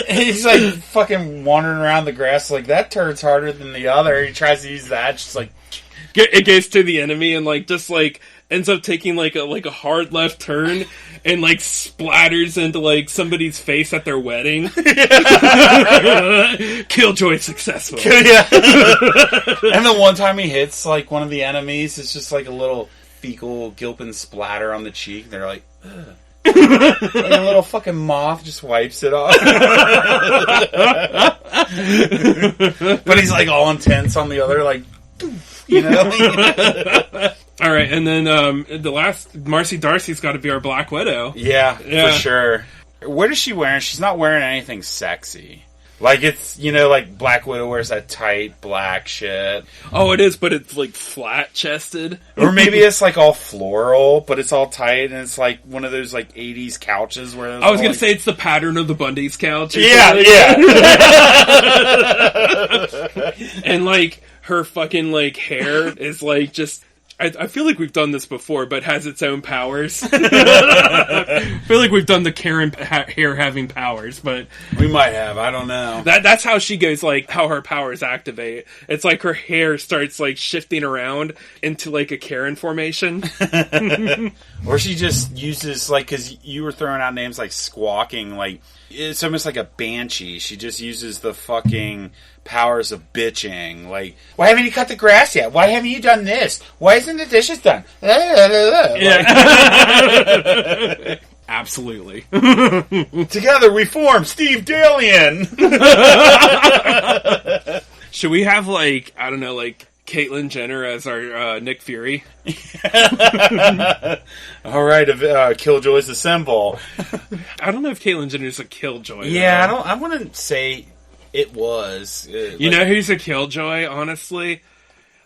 He's like fucking wandering around the grass like, that turd's harder than the other. He tries to use that, just like... It gets to the enemy and like just like ends up taking like a hard left turn and like splatters into like somebody's face at their wedding. Killjoy successful. Yeah. And the one time he hits like one of the enemies, it's just like a little fecal Gilpin splatter on the cheek. They're like, ugh. Like a little fucking moth just wipes it off. But he's like all intense on the other, like, you know? All right, and then the last, Marcy Darcy's got to be our Black Widow. Yeah, for sure. What is she wearing? She's not wearing anything sexy. Like, it's, you know, like Black Widow wears that tight black shit. Oh, it is, but it's like flat-chested. Or maybe it's like all floral, but it's all tight, and it's like one of those like 80s couches where... I was going to say it's the pattern of the Bundy's couch. Yeah. And like, her fucking like hair is like just... I feel like we've done this before, but has its own powers. I feel like we've done the Karen hair having powers, but... We might have, I don't know. That's how she goes, like, how her powers activate. It's like her hair starts, like, shifting around into, like, a Karen formation. Or she just uses, like, because you were throwing out names like Squawking, like, it's almost like a banshee. She just uses the fucking powers of bitching. Like, why haven't you cut the grass yet? Why haven't you done this? Why isn't the dishes done? Yeah. Absolutely. Together we form Steve Dalian. Should we have, like, I don't know, like, Caitlyn Jenner as our Nick Fury? All right, Killjoys assemble. I don't know if Caitlyn Jenner's a Killjoy. Yeah, I wouldn't say it was. You know who's a Killjoy, honestly?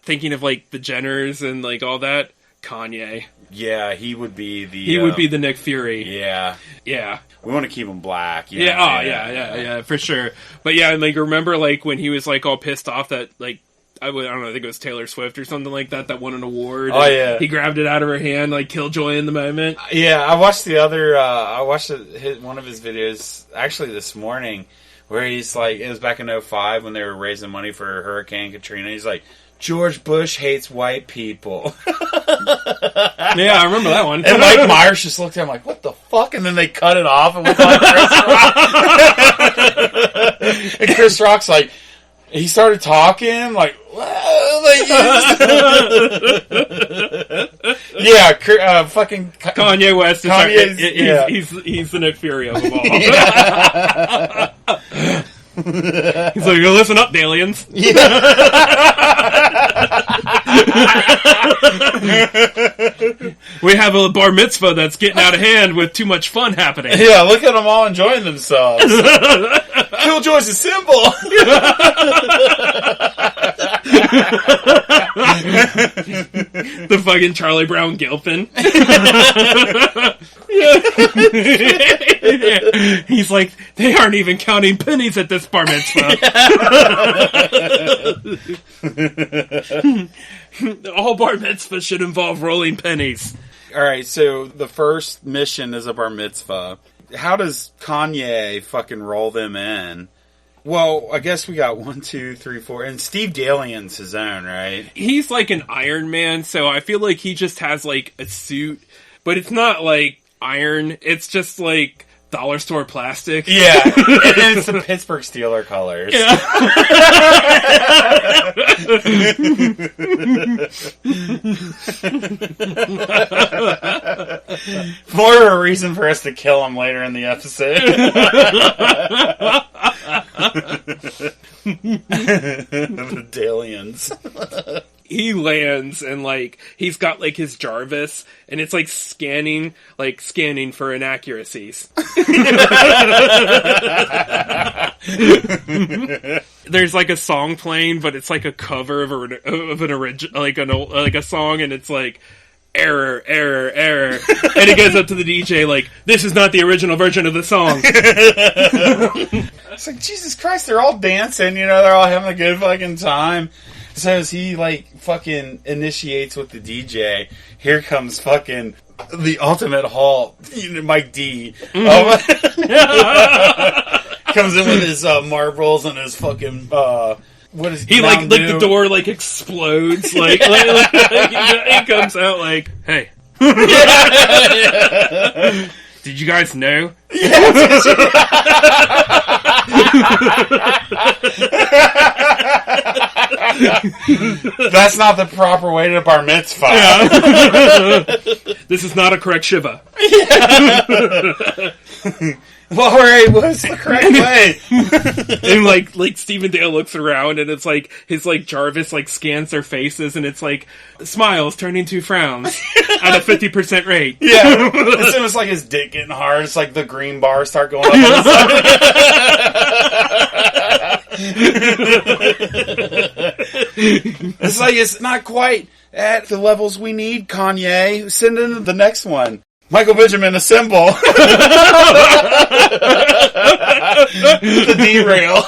Thinking of, like, the Jenners and, like, all that? Kanye. Yeah, he would be the... He would be the Nick Fury. Yeah. Yeah. We want to keep him black. Yeah, for sure. But yeah, and, like, remember, like, when he was, like, all pissed off that, like, I don't know, I think it was Taylor Swift or something like that won an award. Oh, yeah. He grabbed it out of her hand, like, Killjoy in the moment. Yeah, I watched one of his videos, actually this morning, where he's like, it was back in 2005 when they were raising money for Hurricane Katrina. He's like, George Bush hates white people. Yeah, I remember that one. And Mike Myers just looked at him like, what the fuck? And then they cut it off and went on Chris Rock. And Chris Rock's like, he started talking, like, yeah, fucking Kanye West. He's the Nick Fury of them all. He's like, listen up, Daliens. We have a bar mitzvah that's getting out of hand with too much fun happening. Yeah, look at them all enjoying themselves. Killjoy's a symbol. The fucking Charlie Brown Gilpin. He's like, they aren't even counting pennies at this bar mitzvah. All bar mitzvahs should involve rolling pennies. Alright, so the first mission is a bar mitzvah. How does Kanye fucking roll them in? Well, I guess we got 1, 2, 3, 4, and Steve Dalien's his own, right? He's like an Iron Man, so I feel like he just has like a suit, but it's not like iron, it's just like dollar store plastic. Yeah, and it's the Pittsburgh Steelers colors. Yeah. More of a reason for us to kill him later in the episode. The Daliens. He lands and like he's got like his Jarvis and it's like scanning for inaccuracies. There's like a song playing, but it's like a cover of an original, like a song, and it's like error, and it goes up to the DJ like, this is not the original version of the song. It's like, Jesus Christ, they're all dancing, you know, they're all having a good fucking time. So as he, like, fucking initiates with the DJ, here comes fucking the ultimate Hault, Mike D. Comes in with his marbles and his fucking, what is he like the door, like, explodes, like, he comes out like, hey, Did you guys know? That's not the proper way to bar mitzvah. Yeah. This is not a correct shiva. Well, right, what's the correct way? And like Stephen Dale looks around, and it's like his like Jarvis like scans their faces, and it's like smiles turn into frowns at a 50% rate. Yeah, as soon as like his dick getting hard, it's like the green bars start going up on the side. It's like it's not quite at the levels we need. Kanye, send in the next one. Michael Benjamin, assemble. The derail.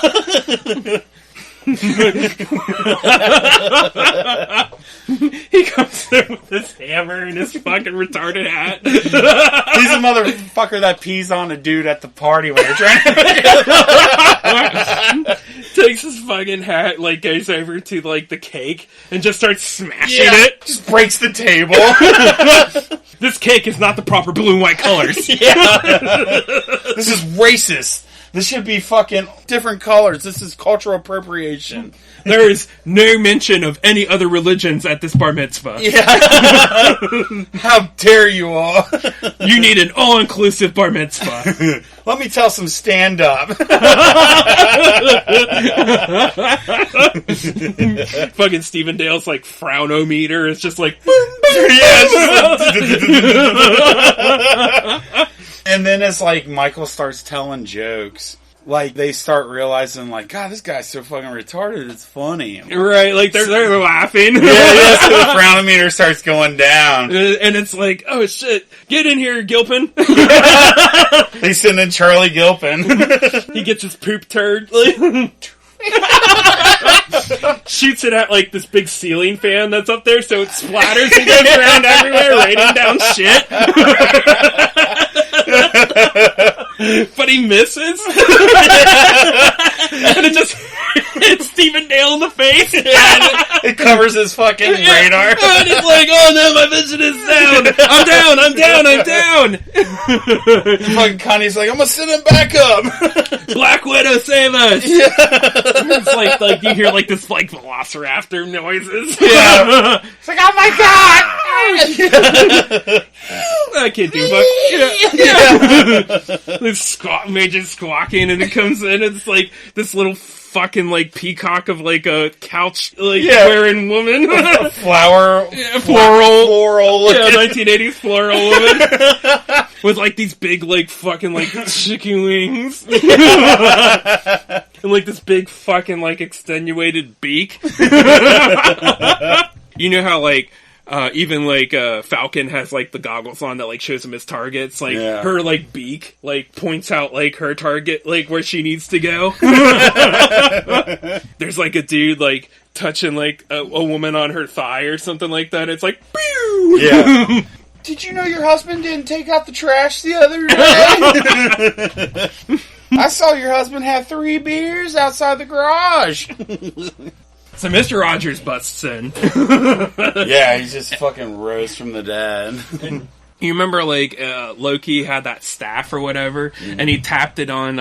He comes in with his hammer and his fucking retarded hat. He's a motherfucker that pees on a dude at the party when you're trying to... Takes his fucking hat, like, goes over to, like, the cake and just starts smashing it. Just breaks the table. This cake is not the proper blue and white colors. Yeah. This is racist. This should be fucking different colors. This is cultural appropriation. There is no mention of any other religions at this bar mitzvah. Yeah. How dare you all? You need an all-inclusive bar mitzvah. Let me tell some stand-up. Fucking Stephen Dale's like frownometer is just like... And then it's like Michael starts telling jokes. Like, they start realizing, like, God, this guy's so fucking retarded, it's funny. Right, like, they're laughing. So the frownometer starts going down. And it's like, oh, shit, get in here, Gilpin. They send in Charlie Gilpin. He gets his poop turd. Shoots it at, like, this big ceiling fan that's up there, so it splatters and goes around everywhere, raining down shit. But he misses. And it just hits Stephen Dale in the face. It covers his fucking radar. And he's like, oh no, my vision is down. I'm down. Fucking Connie's like, I'm gonna send him back up. Black Widow, save us. Yeah. It's like you hear like this like velociraptor noises. Yeah. It's like, oh my god. I can't do fuck. Yeah. This major squawking, and it comes in. It's like this little fucking like peacock of like a couch wearing woman. Floral. Yeah, floral. Yeah, 1980s floral woman with like these big like fucking like chicken wings and like this big fucking like extenuated beak. You know how like. Even like Falcon has like the goggles on that like shows him his targets. Like her like beak like points out like her target like where she needs to go. There's like a dude like touching like a woman on her thigh or something like that. It's like pew! Yeah. Did you know your husband didn't take out the trash the other day? I saw your husband have 3 beers outside the garage. So Mr. Rogers busts in. Yeah, he just fucking rose from the dead. You remember, like, Loki had that staff or whatever, and he tapped it on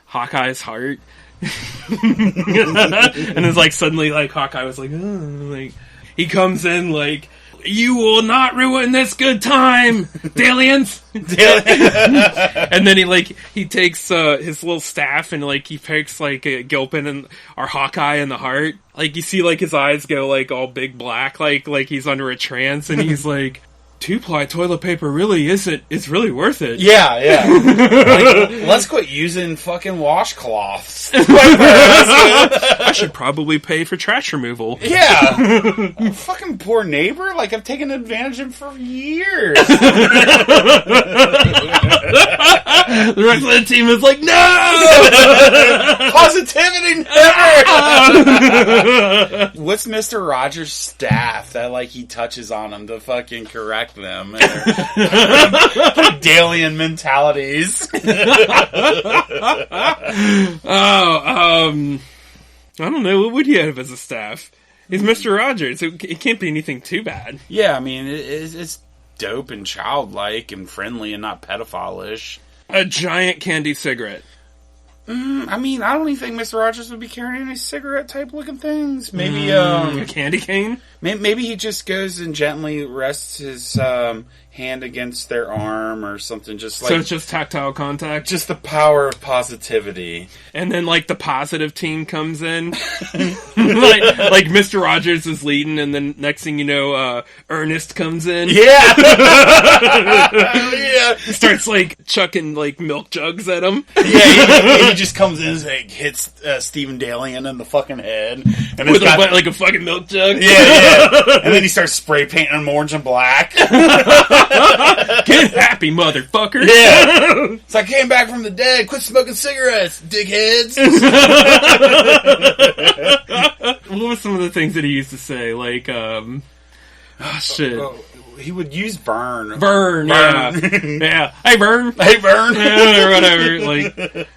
Hawkeye's heart? And it's like, suddenly, like, Hawkeye was like, oh, like, he comes in, like, you will not ruin this good time, Daliens. And then he takes his little staff and like he pokes like Gilpin and our Hawkeye in the heart. Like you see like his eyes go like all big black, like he's under a trance, and he's like, 2-ply toilet paper really isn't. It's really worth it. Yeah. Like, let's quit using fucking washcloths. I should probably pay for trash removal. Yeah. Fucking poor neighbor. Like, I've taken advantage of him for years. The rest of the team is like, no! Positivity never! What's Mr. Rogers' staff that, like, he touches on him to fucking correct them? Dalian mentalities. I don't know. What would he have as a staff? He's Mr. Rogers. It can't be anything too bad. Yeah, I mean, it's dope and childlike and friendly and not pedophile-ish. A giant candy cigarette. I mean, I don't even think Mr. Rogers would be carrying any cigarette-type looking things. Maybe, a candy cane? Maybe he just goes and gently rests his hand against their arm or something. Just like, so it's just tactile contact? Just the power of positivity. And then, like, the positive team comes in. like Mr. Rogers is leading, and then next thing you know, Ernest comes in. Yeah! Yeah! Starts, like, chucking, like, milk jugs at him. Yeah, he just comes in and like, hits Stephen Daliens in the fucking head. And with like a fucking milk jug? Yeah. And then he starts spray painting him orange and black. Get happy, motherfucker. Yeah. It's like, I came back from the dead. Quit smoking cigarettes, dickheads. What were some of the things that he used to say? Like, shit. He would use Vern. Vern. Yeah. Yeah. Hey, Vern. Hey, Vern. Or whatever. Like,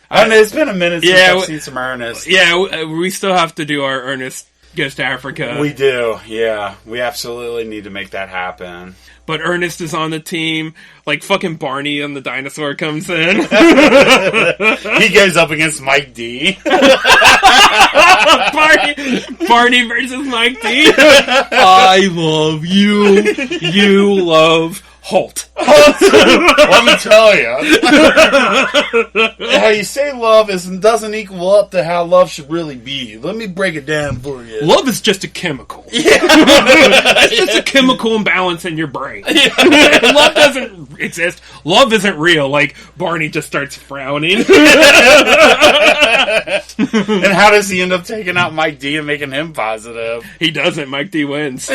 I don't know, it's been a minute since I've seen some Ernest. Yeah, we still have to do our Ernest Goes to Africa. We do, yeah. We absolutely need to make that happen. But Ernest is on the team. Like, fucking Barney and the dinosaur comes in. He goes up against Mike D. Barney versus Mike D. I love you. You love Hault. Let me tell you. How you say love doesn't equal up to how love should really be. Let me break it down for you. Love is just a chemical. Yeah. It's just a chemical imbalance in your brain. Yeah. Love doesn't exist. Love isn't real. Like, Barney just starts frowning. And how does he end up taking out Mike D and making him positive? He doesn't. Mike D wins.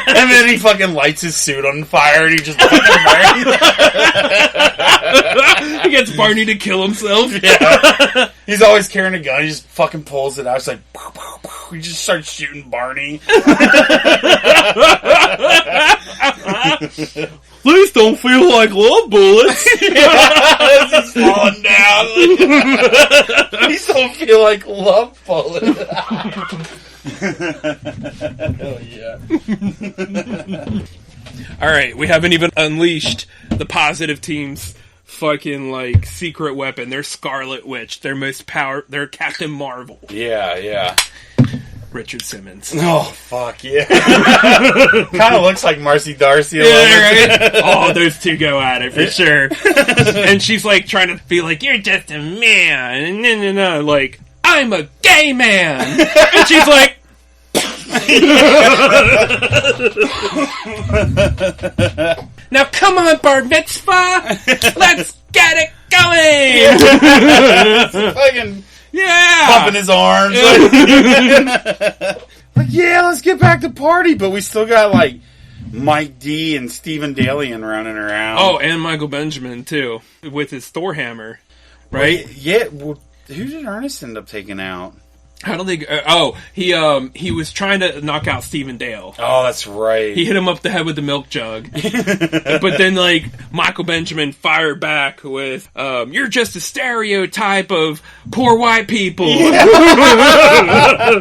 And then he fucking lights his suit on fire and he just fucking burns. He gets Barney to kill himself. Yeah. He's always carrying a gun. He just fucking pulls it out. It's like, pow, pow, pow. He just starts shooting Barney. Please don't feel like love bullets. He's falling down. Please don't feel like love bullets. Hell yeah. Alright, we haven't even unleashed the positive team's fucking, like, secret weapon. Their Scarlet Witch. Their their Captain Marvel. Yeah. Richard Simmons. Oh, fuck yeah. Kind of looks like Marcy Darcy. Right? Oh, those two go at it for sure. And she's, like, trying to be like, you're just a man. No. Like, I'm a gay man. And she's like, now come on, bar mitzvah. Let's get it going. Fucking yeah, pumping his arms. Like, yeah, let's get back to party. But we still got like Mike D and Stephen Daliens running around. Oh, and Michael Benjamin too with his Thor hammer, right? Well, yeah. Well, who did Ernest end up taking out? How do they? He was trying to knock out Stephen Dale. Oh, that's right. He hit him up the head with the milk jug. But then, like, Michael Benjamin fired back with, "You're just a stereotype of poor white people." Yeah.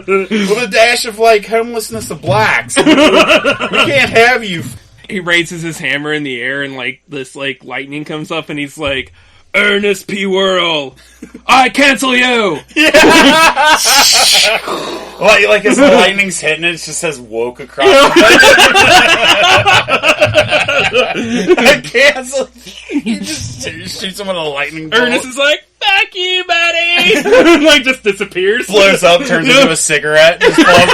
With a dash of like homelessness of blacks. We can't have you. He raises his hammer in the air, and like this, like lightning comes up, and he's like, Ernest P. Whirl, I cancel you! Yeah. like as the lightning's hitting it, just says woke across the I cancel you. He just shoots him with a lightning bolt. Ernest is like, fuck you, buddy! Like, just disappears. Blows up, turns into a cigarette, just blows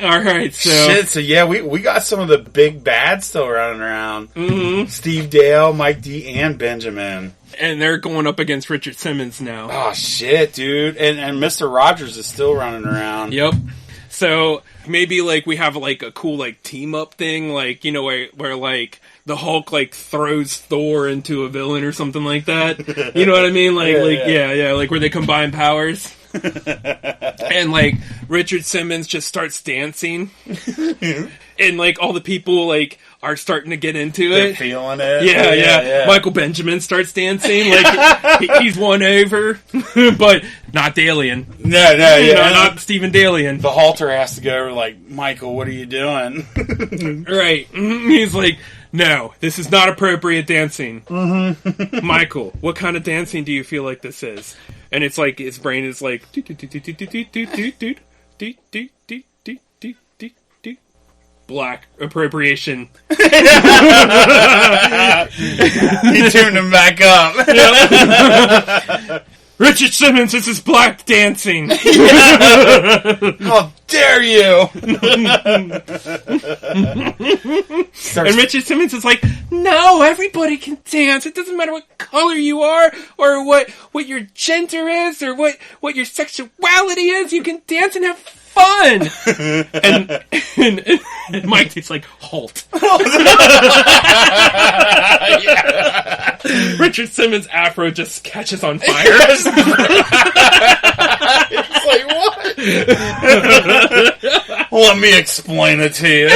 Alright, so... Shit, so yeah, we got some of the big bads still running around. Mm-hmm. Steve Dale, Mike D, and Benjamin. And they're going up against Richard Simmons now. Oh, shit, dude. And Mr. Rogers is still running around. Yep. So, maybe, like, we have, like, a cool, like, team-up thing, like, you know, where like, the Hulk, like, throws Thor into a villain or something like that. You know what I mean? Like, yeah, like, where they combine powers. And, like, Richard Simmons just starts dancing. And, like, all the people, like, are starting to get into They're it. feeling it. Yeah. Michael Benjamin starts dancing. Like, he's won over. But not Dalien. No, not Stephen Dalien. The halter has to go, like, Michael, what are you doing? Right. He's like, no, this is not appropriate dancing. Mm-hmm. Michael, what kind of dancing do you feel like this is? And it's like, his brain is like, black appropriation. He turned him back up. Richard Simmons, this is black dancing. How dare you? And Richard Simmons is like, no, everybody can dance. It doesn't matter what color you are, or what your gender is, or what your sexuality is. You can dance and have fun. and Mike is like, halt. Richard Simmons' afro just catches on fire. It's like, what? Let me explain it to you.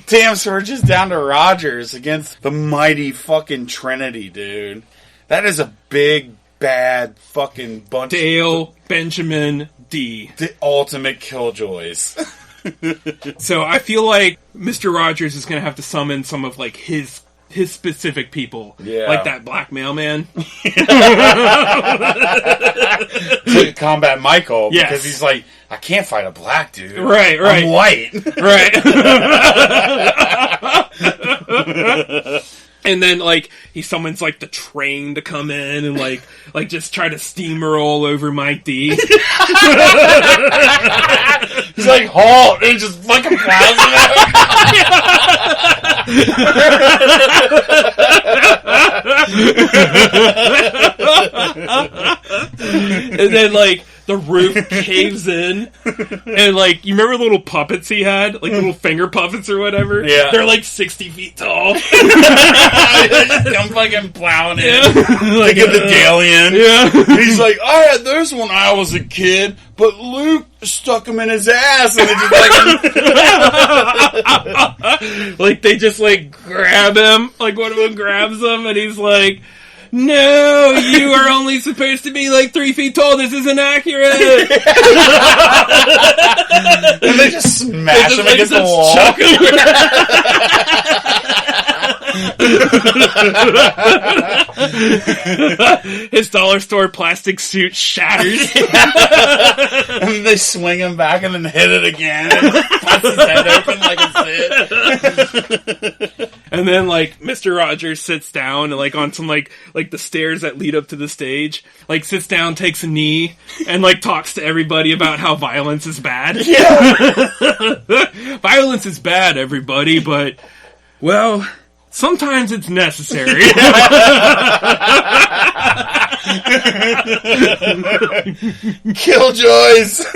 Damn, so we're just down to Rogers against the mighty fucking Trinity, dude. That is a big, bad fucking bunch. Dale, Benjamin, D. The ultimate killjoys. So I feel like Mr. Rogers is going to have to summon some of, like, his specific people. Yeah. Like that black mailman. To combat Michael. Yes. Because he's like, I can't fight a black dude. Right. I'm white. Right. And then, like, he summons, like, the train to come in and, like just try to steamroll over Mike D. He's like, halt! And he just fucking plows him And then, like, the roof caves in. And, like, you remember the little puppets he had? Like, little finger puppets or whatever? Yeah. They're, like, 60 feet tall. I'm fucking plowing it. Yeah. Like at the Dalien. Yeah. He's like, I had this when I was a kid, but Luke stuck him in his ass. And they just like, they just, like, grab him. Like, one of them grabs him, and he's like, no, you are only supposed to be, like, 3 feet tall. This isn't accurate. And they just smash him against the wall. His dollar store plastic suit shatters. And they swing him back and then hit it again. And pops his head open like it's it. And then, like, Mr. Rogers sits down and, like, on some, like the stairs that lead up to the stage, like, sits down, takes a knee, and, like, talks to everybody about how violence is bad. Yeah. Violence is bad, everybody, but, well, sometimes it's necessary. Killjoys.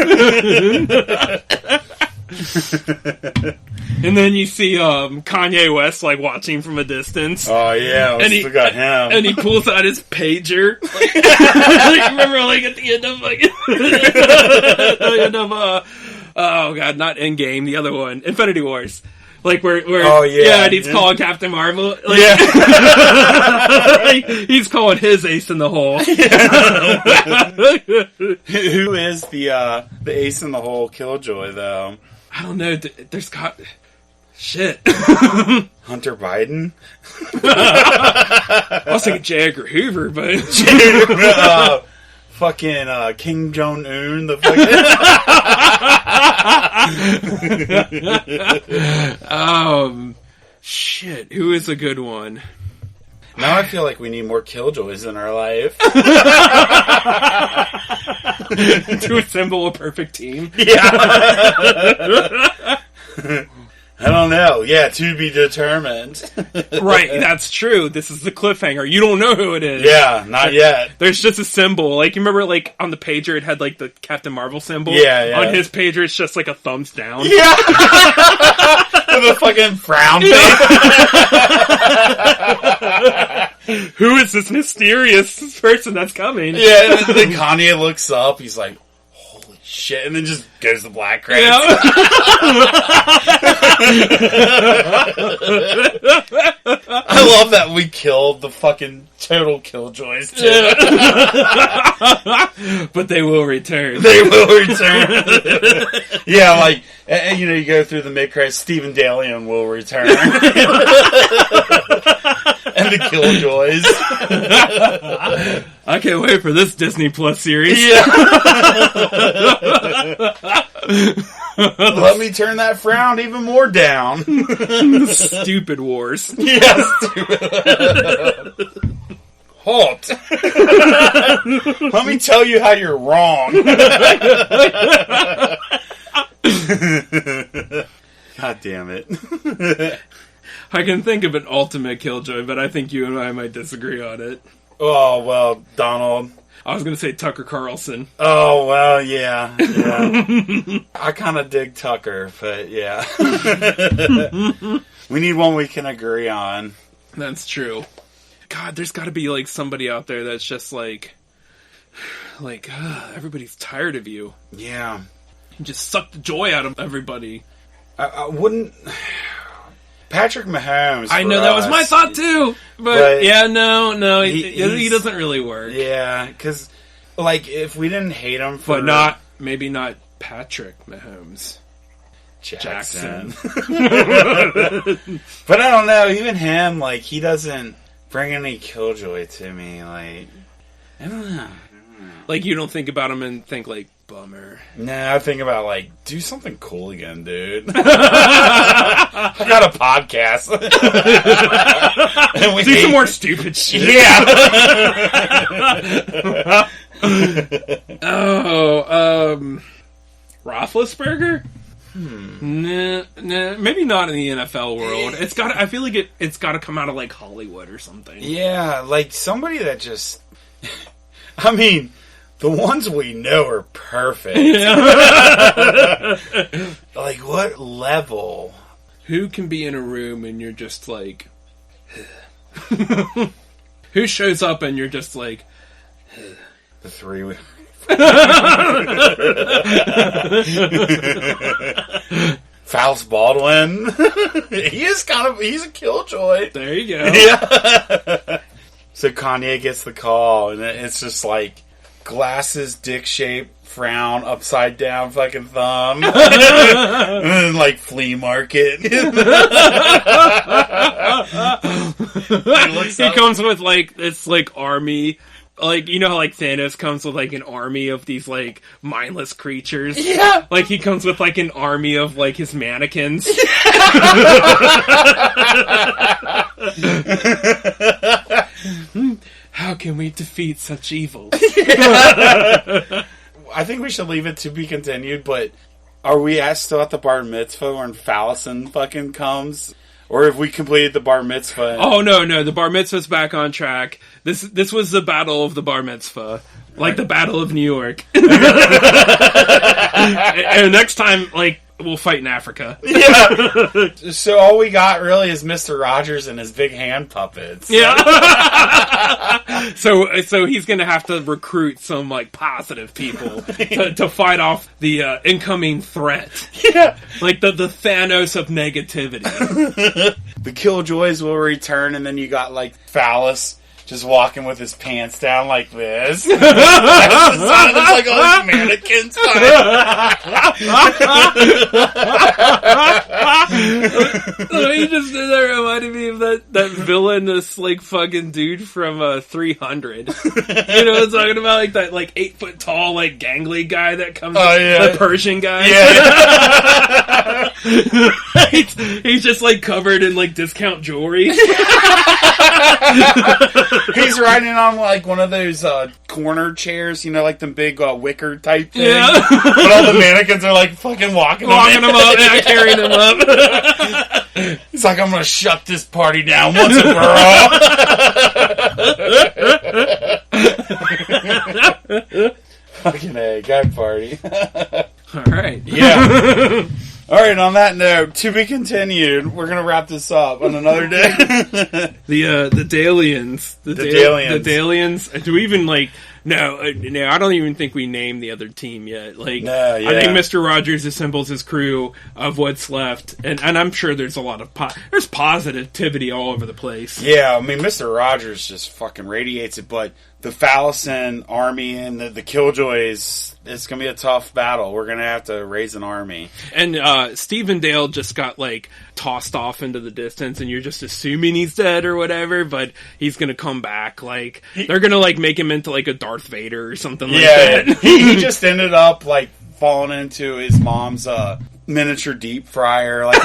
And then you see Kanye West, like, watching from a distance. Oh, yeah. I forgot him. And he pulls out his pager. Like, remember, like, at the end of, like... oh, God, not Endgame, the other one. Infinity Wars. Like, where oh, yeah. And he's calling Captain Marvel. Like, yeah. like, he's calling his ace in the hole. Who is the ace in the hole killjoy, though? I don't know. There's got... Shit. Hunter Biden? I was thinking J. Edgar Hoover, but... fucking Kim Jong-un, the fucking... shit. Who is a good one? Now I feel like we need more killjoys in our life. To assemble a perfect team? Yeah. I don't know. Yeah, to be determined. Right, that's true. This is the cliffhanger. You don't know who it is. Yeah, not yet. There's just a symbol. Like, you remember, like, on the pager, it had, like, the Captain Marvel symbol? Yeah. On his pager, it's just, like, a thumbs down. Yeah! The the fucking frown face. Who is this mysterious person that's coming? Yeah, and then Kanye looks up. He's like, holy shit. And then just goes to black credits. Yeah. I love that we killed the fucking total killjoys, too. Yeah. But they will return. They will return. Yeah, like, you know, you go through the mid-credits, Stephen Daliens will return. And the killjoys. I can't wait for this Disney Plus series. Yeah. Let me turn that frown even more down. Stupid wars. Yeah, stupid. Hault. Let me tell you how you're wrong. God damn it. I can think of an ultimate killjoy, but I think you and I might disagree on it. Oh, well, Donald. I was going to say Tucker Carlson. Oh, well, yeah. I kind of dig Tucker, but yeah. We need one we can agree on. That's true. God, there's got to be, like, somebody out there that's just like, everybody's tired of you. Yeah. You just suck the joy out of everybody. I wouldn't... Patrick Mahomes. I know, that was my thought too. But yeah, no, he doesn't really work. Yeah, because, like, if we didn't hate him for... But maybe not Patrick Mahomes. Jackson. But I don't know, even him, like, he doesn't bring any killjoy to me. Like, I don't know. Like, you don't think about him and think, like, bummer. No, I think about, like, do something cool again, dude. I got a podcast. And we do some more stupid shit. Yeah. Roethlisberger? Nah, maybe not in the NFL world. I feel like it's got to come out of, like, Hollywood or something. Yeah, like, somebody that just... I mean... The ones we know are perfect. Yeah. Like, what level? Who can be in a room and you're just like... Who shows up and you're just like... The three... Fowles Baldwin. He's a killjoy. There you go. Yeah. So Kanye gets the call and it's just like... Glasses, dick shape, frown, upside down, fucking thumb, and then, like, flea market. He comes with, like, this, like, army. Like, you know how, like, Thanos comes with, like, an army of these, like, mindless creatures? Yeah! Like, he comes with, like, an army of, like, his mannequins. How can we defeat such evil? I think we should leave it to be continued, but are we still at the bar mitzvah when Fallison fucking comes? Or have we completed the bar mitzvah? Oh, no, the bar mitzvah's back on track. This was the battle of the bar mitzvah. Like the Battle of New York. And next time, like, we'll fight in Africa. Yeah. So all we got really is Mr. Rogers and his big hand puppets. Yeah. So he's gonna have to recruit some, like, positive people to fight off the incoming threat. Yeah. Like the Thanos of negativity. The Killjoys will return, and then you got, like, Phallus just walking with his pants down like this. That's the sound of, like, all these mannequins. He just did that reminded me of that villainous, like, fucking dude from 300. You know what I'm talking about? Like that, like, 8 foot tall, like, gangly guy that comes. Oh, yeah. The Persian guy. Yeah. He's just, like, covered in, like, discount jewelry. He's riding on, like, one of those corner chairs, you know, like them big wicker type things. Yeah. But all the mannequins are, like, fucking walking him up. Yeah, carrying him up. He's like, I'm gonna shut this party down once and for all. Fucking A, guy party. Alright. Yeah. All right, on that note, to be continued. We're going to wrap this up on another day. The Daliens. The Daliens. Do we even, like... No, I don't even think we named the other team yet. Like, I think Mr. Rogers assembles his crew of what's left, and I'm sure there's a lot of there's positivity all over the place. Yeah, I mean, Mr. Rogers just fucking radiates it, but the Fallison army and the Killjoys, it's gonna be a tough battle. We're gonna have to raise an army. And Stephen Dale just got like tossed off into the distance, and you're just assuming he's dead or whatever, but he's gonna come back. Like they're gonna like make him into like a Darth Vader or something like that. he just ended up like falling into his mom's miniature deep fryer. Like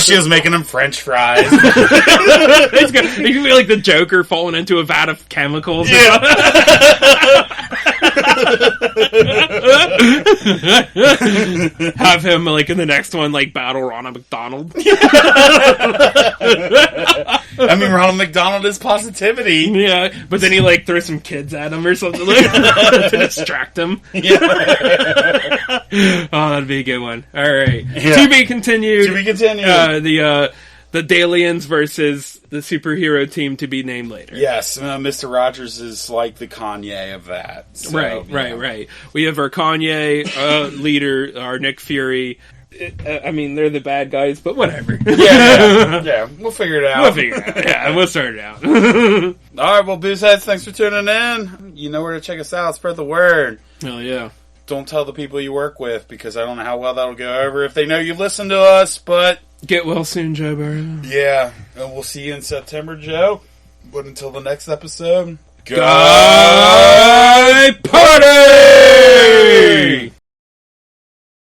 she was making him French fries. He's gonna be like the Joker falling into a vat of chemicals. Yeah. Have him like in the next one like battle Ronald McDonald. I mean, Ronald McDonald is positivity. Yeah, but then he like throws some kids at him or something like to distract him. Yeah. Oh, that'd be a good one. All right. Yeah. To be continued. The Daliens versus the superhero team to be named later. Yes, Mr. Rogers is like the Kanye of that. So, right. We have our Kanye leader, our Nick Fury. I mean, they're the bad guys, but whatever. Yeah, we'll figure it out. Yeah, we'll start it out. All right, well, Boozeheads, thanks for tuning in. You know where to check us out. Spread the word. Hell yeah. Don't tell the people you work with, because I don't know how well that'll go over if they know you listen to us, but... Get well soon, Joe Burrow. Yeah, and we'll see you in September, Joe. But until the next episode, go!